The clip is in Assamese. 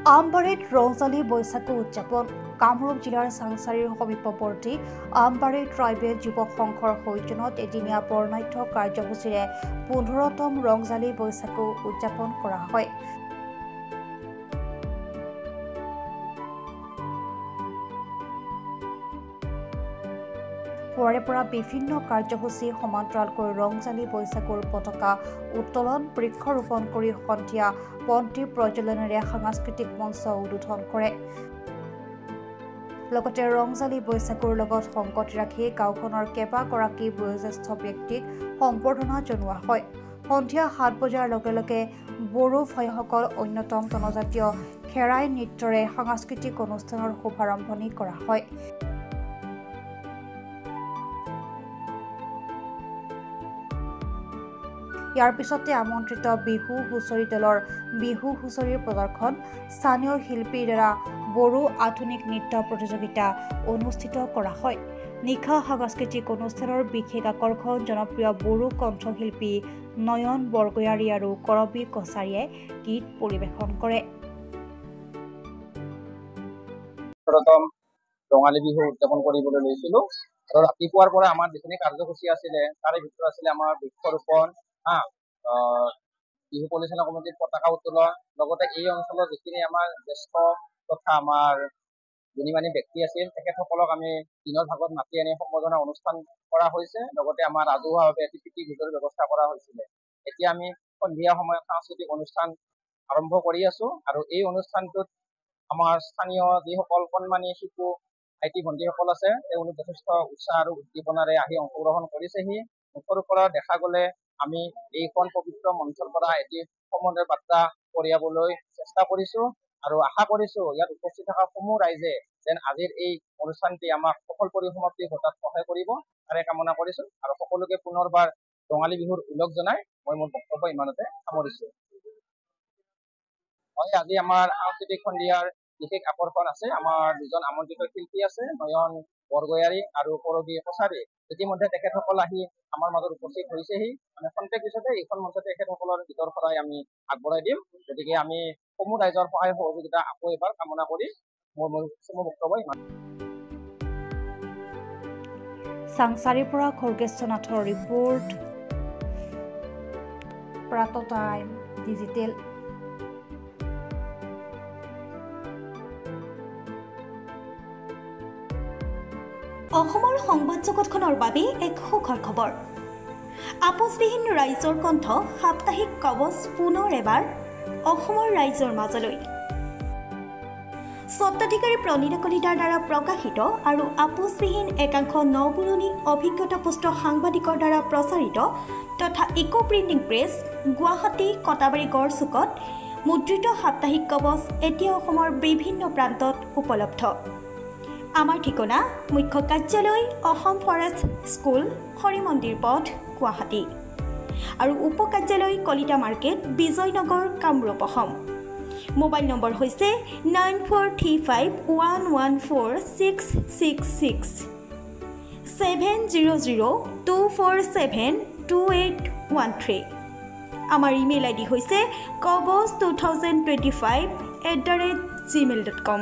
আমবাৰীত ৰংজালী বৈশাখু উদযাপন কামৰূপ জিলাৰ চাংচাৰীৰ সমীপৱৰ্তী আমবাৰী ট্ৰাইবেল যুৱক সংঘৰ সৌজন্যত এদিনীয়া বৰ্ণাঢ্য কাৰ্যসূচীৰে ১৫তম ৰংজালী বৈশাখু উদযাপন কৰা হয়। পুৱাৰে পৰা বিভিন্ন কাৰ্যসূচী সমান্তৰালকৈ ৰংজালী বৈশাখুৰ পতাকা উত্তোলন বৃক্ষৰোপণ কৰি সন্ধিয়া বন্তি প্ৰজ্বলনেৰে সাংস্কৃতিক মঞ্চ উদ্বোধন কৰে। লগতে ৰংজালী বৈশাখুৰ লগত সংগতি ৰাখি গাঁওখনৰ কেইবাগৰাকী বয়োজ্যেষ্ঠ ব্যক্তিক সম্বৰ্ধনা জনোৱা হয়। সন্ধিয়া ৭ বজাৰ লগে লগে বড়ো ভাইসকল অন্যতম জনজাতীয় খেৰাই নৃত্যৰে সাংস্কৃতিক অনুষ্ঠানৰ শুভাৰম্ভণি কৰা হয়। ইয়াৰ পিছতে আমন্ত্ৰিত বিহু হুঁচৰি দলৰ বিহু হুঁচৰিৰ প্ৰদৰ্শন, স্থানীয় শিল্পীৰ দ্বাৰা বড়ো আধুনিক নৃত্য প্ৰতিযোগিতা অনুষ্ঠিত কৰা হয়। নিশা সাংস্কৃতিক অনুষ্ঠানৰ বিশেষ আকৰ্ষণ জনপ্ৰিয় বড়ো কণ্ঠশিল্পী নয়ন বৰগয়াৰী আৰু কৰবী কছাৰীয়ে গীত পৰিৱেশন কৰে। ৰঙালী বিহু উদযাপন কৰিবলৈ লৈছিলোঁ আৰু ৰাতিপুৱাৰ পৰা আমাৰ যিখিনি কাৰ্যসূচী আছিলে তাৰে ভিতৰত আছিলে আমাৰ বৃক্ষৰোপণ, বিহু পৰিচালনা কমিটিৰ পতাকা উত্তোলন, লগতে এই অঞ্চলৰ যিখিনি আমাৰ জ্যেষ্ঠ তথা আমাৰ গুণী-মানী ব্যক্তি আছিল তেখেতসকলক আমি দিনৰ ভাগত মাতি আনি সম্বৰ্ধনা অনুষ্ঠান কৰা হৈছে। লগতে আমাৰ ৰাজহুৱাভাৱে এটি প্ৰীতি ভোজৰ ব্যৱস্থা কৰা হৈছিলে। এতিয়া আমি সন্ধিয়া সময়ত সাংস্কৃতিক অনুষ্ঠান আৰম্ভ কৰি আছো আৰু এই অনুষ্ঠানটোত আমাৰ স্থানীয় যিসকল কণমানি শিশু ভাইটি ভণ্টিসকল আছে তেওঁলোক যথেষ্ট উৎসাহ আৰু উদ্দীপনাৰে আহি অংশগ্ৰহণ কৰিছেহি। মুখৰ পৰা দেখা গ'লে আমি এইখন পবিত্ৰ মঞ্চৰ পৰা এটি সমন্বয়ৰ বাৰ্তা কঢ়িয়াবলৈ চেষ্টা কৰিছো আৰু আশা কৰিছো ইয়াত উপস্থিত থকা সমূহ ৰাইজে যেন আজিৰ এই অনুষ্ঠানটি আমাক সফল পৰিসমাপ্তি ঘটাত সহায় কৰিব তাৰে কামনা কৰিছো আৰু সকলোকে পুনৰবাৰ ৰঙালী বিহুৰ ওলগ জনাই মই মোৰ বক্তব্য ইমানতে সামৰিছো। হয়, আজি আমাৰ সাংস্কৃতিক সন্ধিয়াৰ বিশেষ আকৰ্ষণ আছে। আমাৰ দুজন আমন্ত্ৰিত শিল্পী আছে, নয়ন বৰগয়াৰী আৰু কৰবী কছাৰী। ইতিমধ্যে তেখেতসকল আহি আমাৰ মাজত উপস্থিত হৈছেহি। মানে খন্তেক পিছতে এইখন মঞ্চতে তেখেতসকলৰ গীতৰ শৰাই আমি আগবঢ়াই দিম। গতিকে আমি সমূহ ৰাইজৰ সহায় সহযোগিতা আকৌ এবাৰ কামনা কৰি মোৰ বক্তব্য ইমান। চাংচাৰীৰ পৰা খৰ্গেশ্বৰ নাথৰ ৰিপৰ্ট, প্ৰাত টাইম ডিজিটেল। অসমৰ সংবাদ জগতখনৰ বাবে এক সুখৰ খবৰ। আপোচবিহীন ৰাইজৰ কণ্ঠ সাপ্তাহিক কবচ পুনৰ এবাৰ অসমৰ ৰাইজৰ মাজলৈ। স্বত্বাধিকাৰী প্ৰণীতা কলিতাৰ দ্বাৰা প্ৰকাশিত আৰু আপোচবিহীন একাংশ নপুৰণি অভিজ্ঞতাপুষ্ট সাংবাদিকৰ দ্বাৰা প্ৰচাৰিত তথা eco printing press Guwahati Katabari গড়চুকত মুদ্ৰিত সাপ্তাহিক কবচ এতিয়া অসমৰ বিভিন্ন প্ৰান্তত উপলব্ধ। আমাৰ ঠিকনা মুখ্য কাৰ্যালয় অসম ফৰেষ্ট স্কুল, হৰি মন্দিৰ পথ, গুৱাহাটী আৰু উপ কাৰ্যালয় Kalita market, Bijoynagar, Kamrup, Assam. Mobile number হৈছে 9435114666 7002472813। আমাৰ ইমেইল আইডি হৈছে kobos2025@gmail.com।